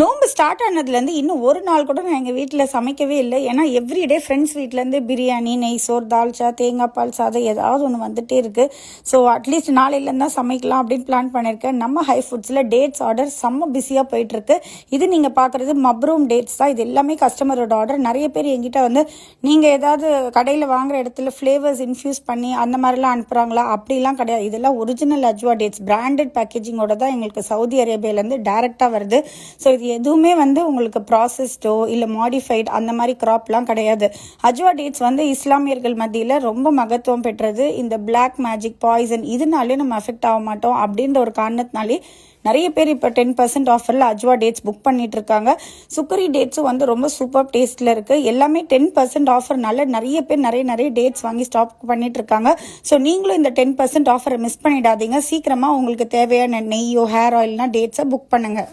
நோம்பு ஸ்டார்ட் ஆனதுலேருந்து இன்னும் ஒரு நாள் கூட நான் எங்கள் வீட்டில் சமைக்கவே இல்லை. ஏன்னா எவ்ரிடே ஃப்ரெண்ட்ஸ் வீட்டிலேருந்து பிரியாணி, நெய் சோறு, தால்ச்சா, தேங்காய் பால் சாதம் ஏதாவது ஒன்று வந்துகிட்டே இருக்குது. ஸோ அட்லீஸ்ட் நாளையிலேருந்து தான் சமைக்கலாம் அப்படின்னு பிளான் பண்ணியிருக்கேன். நம்ம ஹை ஃபுட்ஸில் டேட்ஸ் ஆர்டர் செம்ம பிஸியாக போயிட்டுருக்கு. இது நீங்கள் பார்க்குறது மப்ரூம் டேட்ஸ் தான். இது எல்லாமே கஸ்டமரோட ஆர்டர். நிறைய பேர் எங்கிட்ட வந்து நீங்கள் ஏதாவது கடையில் வாங்குற இடத்துல ஃப்ளேவர்ஸ் இன்ஃப்யூஸ் பண்ணி அந்த மாதிரிலாம் அனுப்புகிறாங்களா? அப்படிலாம் கிடையாது. இதெல்லாம் ஒரிஜினல் அஜ்வா டேட்ஸ் பிராண்டட் பேக்கேஜிங்கோட தான் எங்களுக்கு சவுதி அரேபியாவிலேருந்து டேரெக்டாக வருது. ஸோ இது எதுவுமே வந்து உங்களுக்கு ப்ராசஸ்டோ இல்லை மாடிஃபைட் அந்த மாதிரி கிராப்லாம் கிடையாது. அஜ்வா டேட்ஸ் வந்து இஸ்லாமியர்கள் மத்தியில் ரொம்ப மகத்துவம் பெற்றது. இந்த பிளாக் மேஜிக், பாய்சன் இதனாலே நம்ம அஃபெக்ட் ஆக மாட்டோம் அப்படின்ற ஒரு காரணத்தினாலே நிறைய பேர் இப்போ 10% ஆஃபரில் அஜ்வா டேட்ஸ் புக் பண்ணிட்டு இருக்காங்க. சுக்கரி டேட்ஸும் வந்து ரொம்ப சூப்பர் டேஸ்ட்டில் இருக்குது. எல்லாமே 10% ஆஃபர்னால நிறைய பேர் நிறைய டேட்ஸ் வாங்கி ஸ்டாக் பண்ணிட்டு இருக்காங்க. ஸோ நீங்களும் இந்த 10% ஆஃபரை மிஸ் பண்ணிடாதீங்க. சீக்கிரமாக உங்களுக்கு தேவையான நெய்யோ ஹேர் ஆயில்னா டேட்ஸை புக் பண்ணுங்கள்.